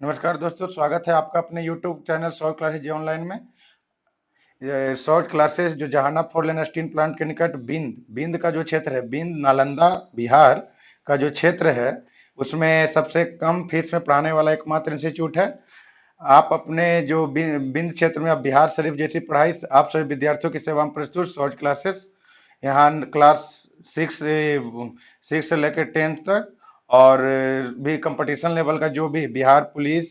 नमस्कार दोस्तों, स्वागत है आपका अपने YouTube चैनल शॉर्ट क्लासेज जी ऑनलाइन में। ये शॉर्ट क्लासेस जो जहाना फोर लेन स्टील प्लांट के निकट बिंद बिंद का जो क्षेत्र है, बिंद नालंदा बिहार का जो क्षेत्र है, उसमें सबसे कम फीस में पढ़ाने वाला एकमात्र इंस्टीट्यूट है। आप अपने जो बिंद क्षेत्र में आप बिहार शरीफ जैसी पढ़ाई आप सभी विद्यार्थियों की सेवा में प्रस्तुत शॉर्ट क्लासेस यहाँ क्लास सिक्स सिक्स से लेकर टेंथ तक, और भी कंपटीशन लेवल का जो भी बिहार पुलिस,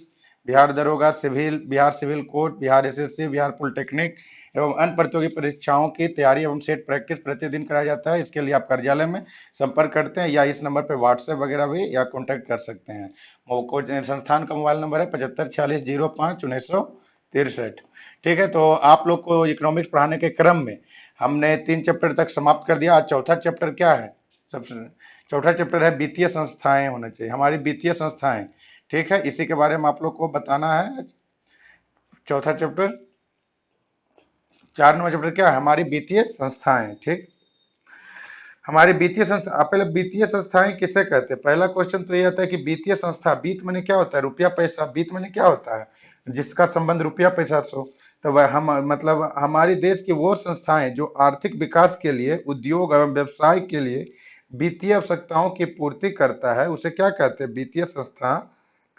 बिहार दरोगा, civil, Bihar civil court, Bihar SSC, Bihar polytechnic एवं अन्य प्रतियोगी परीक्षाओं की तैयारी एवं सेट प्रैक्टिस प्रतिदिन कराया जाता है। इसके लिए आप कार्यालय में संपर्क करते हैं या इस नंबर पर व्हाट्सएप वगैरह भी या कॉन्टैक्ट कर सकते हैं। संस्थान का मोबाइल नंबर है 75 46 05 1963। ठीक है, तो आप लोग को इकोनॉमिक्स पढ़ाने के क्रम में हमने 3 चैप्टर तक समाप्त कर दिया। आज चौथा चैप्टर क्या है? सबसे चौथा चैप्टर है वित्तीय संस्थाएं होना चाहिए, हमारी वित्तीय संस्थाएं। ठीक है, इसी के बारे में आप लोग को बताना है। चौथा चैप्टर, 4 नंबर चैप्टर क्या है? हमारी वित्तीय संस्थाएं। ठीक, हमारी वित्तीय संस्था, आप पहले वित्तीय संस्थाएं किसे कहते हैं? पहला क्वेश्चन तो ये आता है कि वित्तीय संस्था, वित्त माने क्या होता है? रुपया पैसा। वित्त माने क्या होता है? जिसका संबंध रुपया पैसा से हो। तो वह हम मतलब हमारी देश की वो संस्थाएं जो आर्थिक विकास के लिए, उद्योग एवं व्यवसाय के लिए वित्तीय आवश्यकताओं की पूर्ति करता है, उसे क्या कहते हैं? वित्तीय संस्था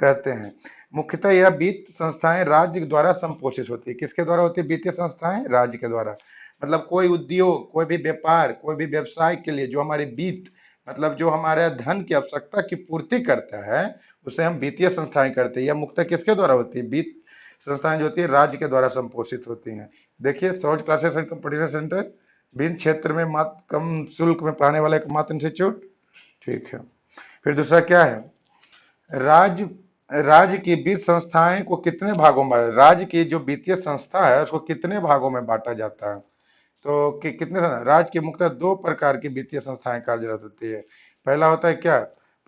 कहते हैं। मुख्यतः यह वित्त संस्थाएं राज्य के द्वारा संपोषित होती है। किसके द्वारा होती है वित्तीय संस्थाएं? राज्य के द्वारा। मतलब कोई उद्योग, कोई भी व्यापार, कोई भी व्यवसाय के लिए जो हमारी वित्त, मतलब जो हमारे धन की आवश्यकता की पूर्ति करता है, उसे हम वित्तीय संस्थाएं करते हैं। यह मुख्यतः किसके द्वारा होती है? वित्त संस्थाएं जो होती है राज्य के द्वारा संपोषित होती हैं। देखिए, short classes and competition centre, वित्त क्षेत्र में मात्र कम शुल्क में पढ़ाने वाला एकमात्र इंस्टीट्यूट। ठीक है, फिर दूसरा क्या है? राज्य राज्य की वित्त संस्थाएं को कितने भागों में, राज्य की जो वित्तीय संस्था है उसको कितने भागों में बांटा जाता है? तो कितने राज्य की मुख्यतः 2 प्रकार की वित्तीय संस्थाएं कार्यरत होती है। पहला होता है क्या?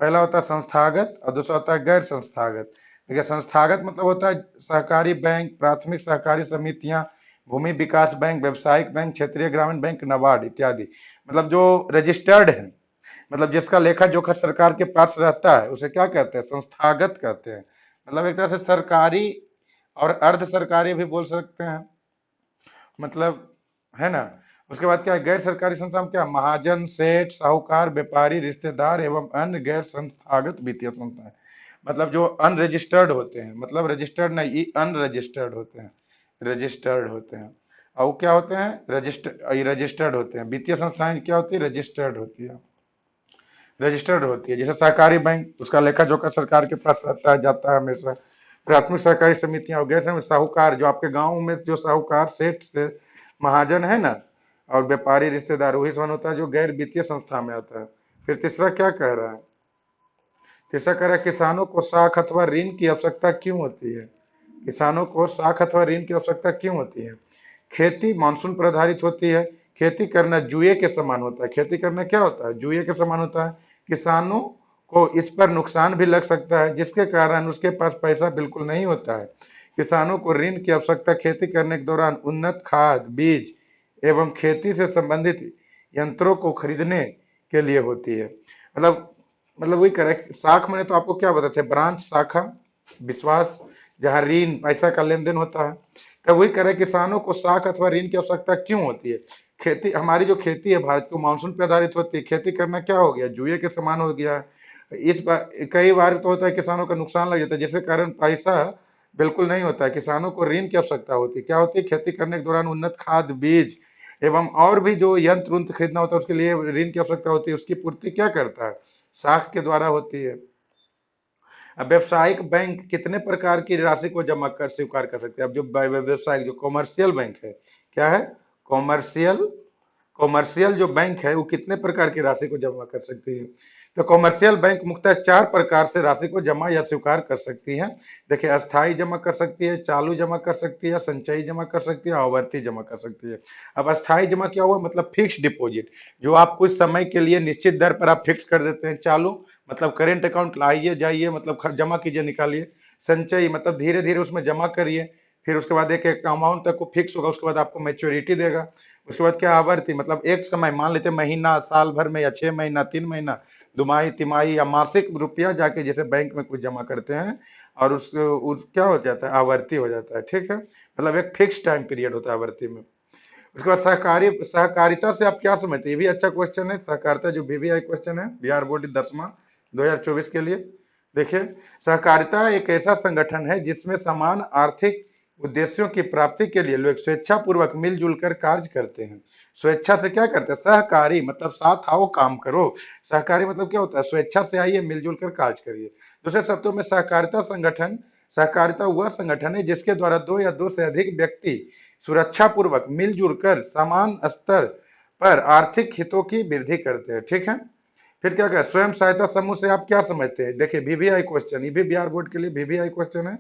पहला होता है संस्थागत और दूसरा होता है गैर संस्थागत। देखिए, संस्थागत मतलब होता है सहकारी बैंक, प्राथमिक सहकारी समितियां, भूमि विकास बैंक, व्यावसायिक बैंक, क्षेत्रीय ग्रामीण बैंक, नाबार्ड इत्यादि। मतलब जो रजिस्टर्ड है, मतलब जिसका लेखा जोखा सरकार के पास रहता है, उसे क्या कहते हैं? संस्थागत कहते हैं। मतलब एक तरह से सरकारी और अर्ध सरकारी भी बोल सकते हैं, मतलब, है ना। उसके बाद क्या है? गैर सरकारी संस्था में क्या? महाजन, सेठ, साहूकार, व्यापारी, रिश्तेदार एवं अन्य गैर संस्थागत वित्तीय संस्थाएं। मतलब जो अनरजिस्टर्ड होते हैं, मतलब रजिस्टर्ड नहीं, अनरजिस्टर्ड होते हैं, रजिस्टर्ड होते हैं। और वो क्या होते हैं? रजिस्टर्ड होते हैं। वित्तीय संस्थाएं क्या होती है? रजिस्टर्ड होती है, रजिस्टर्ड होती है। जैसे सहकारी बैंक, उसका लेखा जोखा सरकार के पास रहता है, जाता है हमेशा। प्राथमिक सहकारी समितियां हो गए, साहूकार जो आपके गांव में जो साहूकार, सेठ से महाजन है ना, और व्यापारी, रिश्तेदार, वही समान होता है जो गैर वित्तीय संस्था में आता है। फिर तीसरा क्या कह रहा है? तीसरा कह रहा है किसानों को साख अथवा ऋण की आवश्यकता क्यों होती है? किसानों को साख अथवा ऋण की आवश्यकता क्यों होती है? खेती मानसून पर आधारित होती है। खेती करना जुए के समान होता है। खेती करना क्या होता है? जुए के समान होता है। किसानों को इस पर नुकसान भी लग सकता है, जिसके कारण उसके पास पैसा बिल्कुल नहीं होता है। किसानों को ऋण की आवश्यकता खेती करने के दौरान उन्नत खाद, बीज एवं खेती से संबंधित यंत्रों को खरीदने के लिए होती है। मतलब वही करेक्ट। साख मैंने तो आपको क्या बताते हैं? ब्रांच, शाखा, विश्वास, जहाँ ऋण पैसा का लेन देन होता है। तब वही करे, किसानों को साख अथवा ऋण की आवश्यकता क्यों होती है? खेती, हमारी जो खेती है भारत को मानसून पर आधारित होती है। खेती करना क्या हो गया? जुए के समान हो गया। इस बार कई बार तो होता है किसानों का नुकसान लग जाता है, जिसके कारण पैसा बिल्कुल नहीं होता है। किसानों को ऋण की आवश्यकता होती है। क्या होती है? खेती करने के दौरान उन्नत खाद, बीज एवं और भी जो यंत्र उंत्र खरीदना होता है, उसके लिए ऋण की आवश्यकता होती है। उसकी पूर्ति क्या करता है? साख के द्वारा होती है। अब व्यावसायिक बैंक कितने प्रकार की राशि को जमा कर स्वीकार कर सकते हैं? अब जो व्यवसायिक, जो कॉमर्शियल बैंक है, क्या है? कॉमर्शियल, कॉमर्शियल जो बैंक है वो कितने प्रकार की राशि को जमा कर सकती है? तो कॉमर्शियल बैंक मुख्यतः 4 प्रकार से राशि को जमा या स्वीकार कर सकती है। देखिए, अस्थाई जमा कर सकती है, चालू जमा कर सकती है, संचयी जमा कर सकती है, आवर्ती जमा कर सकती है। अब अस्थाई जमा क्या हुआ? मतलब फिक्स डिपॉजिट, जो आप कुछ समय के लिए निश्चित दर पर आप फिक्स कर देते हैं। चालू मतलब करेंट अकाउंट लाइए जाइए, मतलब जमा कीजिए निकालिए। संचयी मतलब धीरे धीरे उसमें जमा करिए, फिर उसके बाद एक एक अमाउंट तक वो फिक्स होगा, उसके बाद आपको मैच्योरिटी देगा। उसके बाद क्या? आवर्ती मतलब एक समय, मान लेते हैं महीना, साल भर में, या 6 महीना, 3 महीना, दुमाही तिमाही या मासिक रुपया जाके जैसे बैंक में कुछ जमा करते हैं, और उस क्या हो जाता है, आवर्ती हो जाता है। ठीक है, मतलब एक फिक्स टाइम पीरियड होता है आवर्ती में। उसके बाद सहकारी सहकारिता से आप क्या समझते हैं, ये भी अच्छा क्वेश्चन है। सहकारिता जो बीबीआई क्वेश्चन है, बिहार बोर्ड 10वां 2024 के लिए। देखिए, सहकारिता एक ऐसा संगठन है जिसमें समान आर्थिक उद्देश्यों की प्राप्ति के लिए लोग स्वेच्छा पूर्वक मिलजुल कर कार्य करते हैं। स्वेच्छा से क्या करते हैं, सहकारी मतलब साथ आओ काम करो। सहकारी मतलब क्या होता है, स्वेच्छा से आइए मिलजुल कर कार्य करिए। दूसरे शब्दों में सहकारिता संगठन, सहकारिता वह संगठन है जिसके द्वारा दो या दो से अधिक व्यक्ति सुरक्षा पूर्वक मिलजुल कर समान स्तर पर आर्थिक हितों की वृद्धि करते हैं। ठीक है, फिर क्या कहें, स्वयं सहायता समूह से आप क्या समझते हैं। देखिए बीबीआई क्वेश्चन, ये भी बिहार बोर्ड के लिए बीबीआई क्वेश्चन है।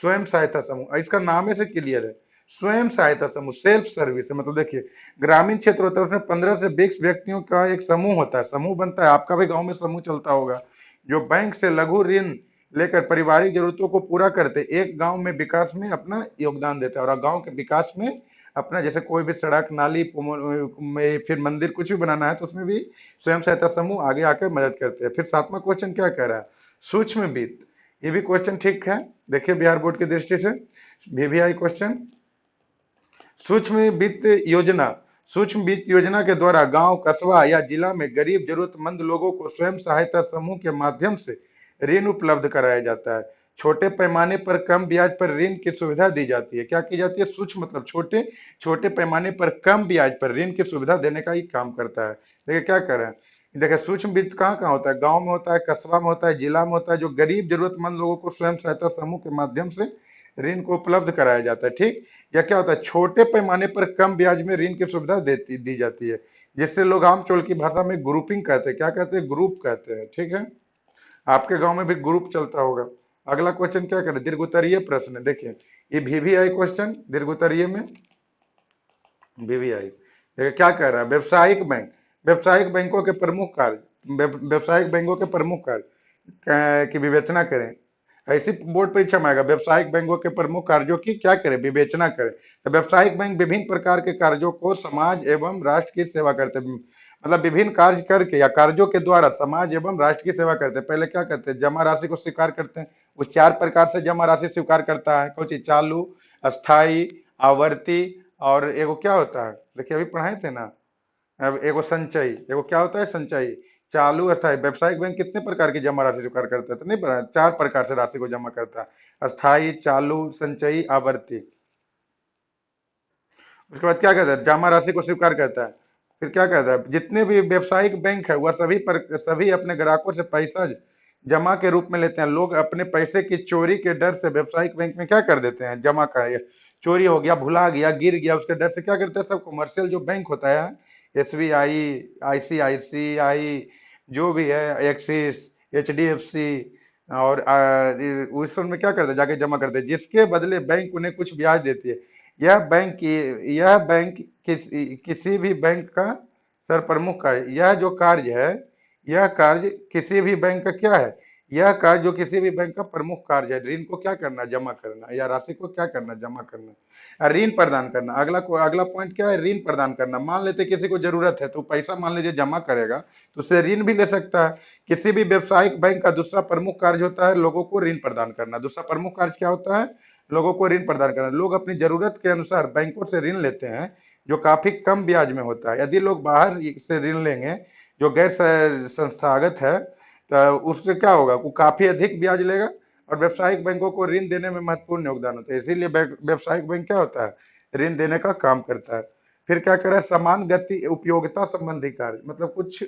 स्वयं सहायता समूह, इसका नाम ही से क्लियर है, स्वयं सहायता समूह सेल्फ सर्विस है। मतलब देखिए, ग्रामीण क्षेत्र होता है उसमें 15 से 20 व्यक्तियों का एक समूह होता है, समूह बनता है। आपका भी गांव में समूह चलता होगा, जो बैंक से लघु ऋण लेकर पारिवारिक जरूरतों को पूरा करते, एक गांव में विकास में अपना योगदान देता है, और गांव के विकास में अपना, जैसे कोई भी सड़क नाली में फिर मंदिर कुछ भी बनाना है तो उसमें भी स्वयं सहायता समूह आगे आकर मदद करते हैं। फिर 7वां क्वेश्चन क्या कह रहा है, सूक्ष्म वित्त, ये भी क्वेश्चन ठीक है। देखिए बिहार बोर्ड की दृष्टि से वीवीआई क्वेश्चन, सूक्ष्म वित्त योजना, सूक्ष्म वित्त योजना के द्वारा गांव कस्बा या जिला में गरीब जरूरतमंद लोगों को स्वयं सहायता समूह के माध्यम से ऋण उपलब्ध कराया जाता है। छोटे पैमाने पर कम ब्याज पर ऋण की सुविधा दी जाती है। क्या की जाती है, सूक्ष्म मतलब छोटे, छोटे पैमाने पर कम ब्याज पर ऋण की सुविधा देने का ही काम करता है। देखिए क्या कर रहे हैं, देखिए सूक्ष्म वित्त कहाँ कहाँ होता है, गांव में होता है, कस्बा में होता है, जिला में होता है, जो गरीब जरूरतमंद लोगों को स्वयं सहायता समूह के माध्यम से ऋण को उपलब्ध कराया जाता है। ठीक, या क्या होता है, छोटे पैमाने पर कम ब्याज में ऋण की सुविधा दी जाती है, जिससे लोग आम चोल की भाषा में ग्रुपिंग कहते हैं। क्या कहते हैं, ग्रुप कहते हैं। ठीक है, आपके गांव में भी ग्रुप चलता होगा। अगला क्वेश्चन क्या करें, दीर्घ उत्तरीय प्रश्न है। देखिए ये वीवीआई क्वेश्चन दीर्घ उत्तरीय में वीवीआई, देखिए क्या कह रहा है, व्यवसायिक बैंक, व्यवसायिक बैंकों के प्रमुख कार्य, व्यवसायिक बैंकों के प्रमुख कार्य की विवेचना करें। ऐसी बोर्ड परीक्षा में आएगा, व्यवसायिक बैंकों के प्रमुख कार्यों की क्या करें, विवेचना करें। तो व्यवसायिक बैंक विभिन्न प्रकार के कार्यों को समाज एवं राष्ट्र की सेवा करते हैं। मतलब विभिन्न कार्य करके या कार्यों के द्वारा समाज एवं राष्ट्र की सेवा करते हैं। पहले क्या करते हैं, जमा राशि को स्वीकार करते हैं। वो 4 प्रकार से जमा राशि स्वीकार करता है, कौन चीज, चालू, अस्थाई, आवर्ती, और एगो क्या होता है, देखिए अभी पढ़ाए थे ना, अब एगो संचयी, एगो क्या होता है, संचयी। चालू अस्थायी, व्यावसायिक बैंक कितने प्रकार की जमा राशि स्वीकार करता है, तो नहीं पता, 4 प्रकार से राशि को जमा करता है, अस्थायी, चालू, संचयी, आवर्ती। उसके बाद क्या कहता है, जमा राशि को स्वीकार करता है। फिर क्या कहता है, जितने भी व्यावसायिक बैंक है वह सभी अपने ग्राहकों से पैसा जमा के रूप में लेते हैं। लोग अपने पैसे की चोरी के डर से व्यावसायिक बैंक में क्या कर देते हैं, जमा कर, चोरी हो गया, भुला गया, गिर गया, उसके डर से क्या करते हैं, सब कमर्शियल जो बैंक होता है, एसबीआई, आईसीआईसीआई, जो भी है, एक्सिस, एचडीएफसी, और उस सब में क्या करते हैं, जाके जमा करते हैं, जिसके बदले बैंक उन्हें कुछ ब्याज देती है। यह बैंक किसी भी बैंक का सर प्रमुख कार्य, यह जो कार्य है, यह कार्य किसी भी बैंक का क्या है, यह कार्य जो किसी भी बैंक का प्रमुख कार्य है, ऋण को क्या करना, जमा करना, या राशि को क्या करना, जमा करना, ऋण प्रदान करना। अगला पॉइंट क्या है, ऋण प्रदान करना। मान लेते किसी को जरूरत है तो पैसा मान लीजिए जमा करेगा, तो उससे ऋण भी ले सकता है। किसी भी व्यवसायिक बैंक का दूसरा प्रमुख कार्य होता है लोगों को ऋण प्रदान करना। दूसरा प्रमुख कार्य क्या होता है, लोगों को ऋण प्रदान करना। लोग अपनी जरूरत के अनुसार बैंकों से ऋण लेते हैं, जो काफी कम ब्याज में होता है। यदि लोग बाहर से ऋण लेंगे जो गैर संस्थागत है, तो उससे क्या होगा, वो काफी अधिक ब्याज लेगा, और व्यावसायिक बैंकों को ऋण देने में महत्वपूर्ण योगदान होता है। इसीलिए व्यावसायिक बैंक क्या होता है, ऋण देने का काम करता है। फिर क्या करें, समान गति उपयोगिता संबंधी कार्य, मतलब कुछ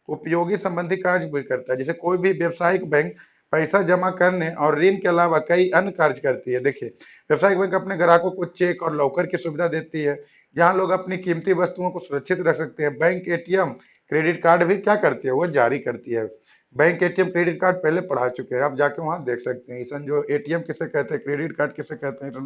उपयोगी संबंधी कार्य भी करता है। जैसे कोई भी व्यावसायिक बैंक पैसा जमा करने और ऋण के अलावा कई अन्य कार्य करती है। देखिए व्यावसायिक बैंक अपने ग्राहकों को चेक और लॉकर की सुविधा देती है, जहां लोग अपनी कीमती वस्तुओं को सुरक्षित रख सकते हैं। बैंक एटीएम क्रेडिट कार्ड भी क्या करती है, वो जारी करती है। बैंक एटीएम क्रेडिट कार्ड पहले पढ़ा चुके हैं, आप जाके वहां देख सकते हैं। ईसन जो एटीएम किसे कहते हैं, क्रेडिट कार्ड किसे कहते हैं, तो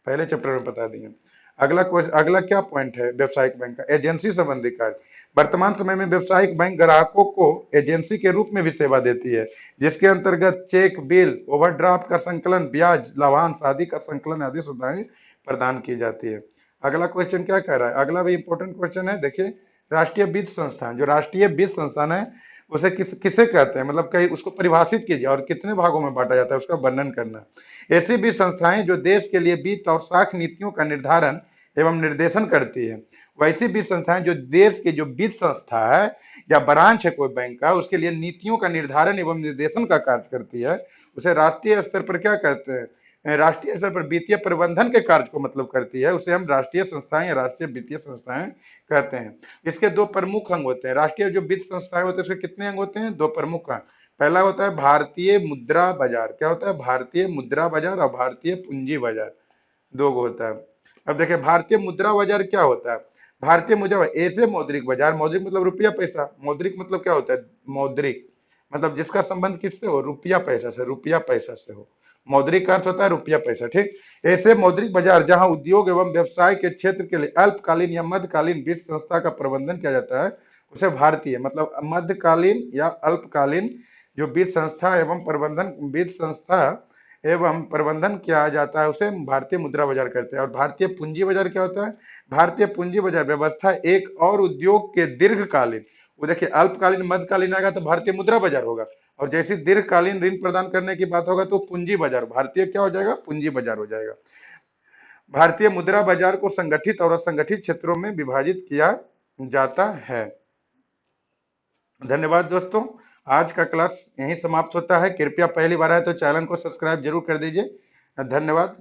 पहले चैप्टर में बता दिए। अगला क्या पॉइंट है व्यावसायिक बैंक का, एजेंसी संबंधी कार्य। वर्तमान समय में व्यावसायिक बैंक ग्राहकों को एजेंसी के रूप में भी सेवा देती है, जिसके अंतर्गत चेक, बिल, ओवरड्राफ्ट का संकलन, ब्याज, लाभांश आदि का संकलन आदि सुविधाएं प्रदान की जाती है। अगला क्वेश्चन क्या कह रहा है, अगला भी इंपॉर्टेंट क्वेश्चन है। देखिए राष्ट्रीय वित्त संस्थान, जो राष्ट्रीय वित्त संस्थान है उसे किसे कहते हैं, मतलब कहीं उसको परिभाषित कीजिए, और कितने भागों में बांटा जाता है उसका वर्णन करना। ऐसी भी संस्थाएं जो देश के लिए वित्त और साख नीतियों का निर्धारण एवं निर्देशन करती है, वैसी भी संस्थाएं जो देश की जो वित्त संस्था है या ब्रांच है कोई बैंक का, उसके लिए नीतियों का निर्धारण एवं निर्देशन का कार्य करती है, उसे राष्ट्रीय स्तर पर क्या कहते हैं, राष्ट्रीय स्तर पर वित्तीय प्रबंधन के कार्य को मतलब करती है, उसे हम राष्ट्रीय संस्थाएं या राष्ट्रीय वित्तीय संस्थाएं कहते हैं। इसके दो प्रमुख अंग होते हैं, राष्ट्रीय जो वित्त संस्थाएं होते हैं उसके कितने अंग होते हैं, दो प्रमुख अंग। पहला होता है भारतीय मुद्रा बाजार, क्या होता है, भारतीय मुद्रा बाजार और भारतीय पूंजी बाजार, दो गो होता है। अब देखिए भारतीय मुद्रा बाजार क्या होता है, भारतीय मुद्रा ऐसे मौद्रिक बाजार, मौद्रिक मतलब रुपया पैसा, मौद्रिक मतलब क्या होता है, मौद्रिक मतलब जिसका संबंध किससे हो, रुपया पैसा से, रुपया पैसा से हो, मौद्रिक का अर्थ होता है रुपया पैसा, ठीक। ऐसे मौद्रिक बाजार जहां उद्योग एवं व्यवसाय के क्षेत्र के लिए अल्पकालीन या मध्यकालीन वित्त संस्था का प्रबंधन किया जाता है, उसे भारतीय मतलब मध्यकालीन या अल्पकालीन जो वित्त संस्था एवं प्रबंधन वित्त संस्था एवं प्रबंधन किया जाता है, उसे भारतीय मुद्रा बाजार कहते हैं। और भारतीय पूंजी बाजार क्या होता है, भारतीय पूंजी बाजार व्यवस्था एक और उद्योग के दीर्घकालीन, वो देखिए अल्पकालीन मध्यकालीन आएगा तो भारतीय मुद्रा बाजार होगा, और जैसे दीर्घकालीन ऋण प्रदान करने की बात होगा तो पूंजी बाजार, भारतीय क्या हो जाएगा, पूंजी बाजार हो जाएगा। भारतीय मुद्रा बाजार को संगठित और असंगठित क्षेत्रों में विभाजित किया जाता है। धन्यवाद दोस्तों, आज का क्लास यहीं समाप्त होता है। कृपया पहली बार आए तो चैनल को सब्सक्राइब जरूर कर दीजिए। धन्यवाद।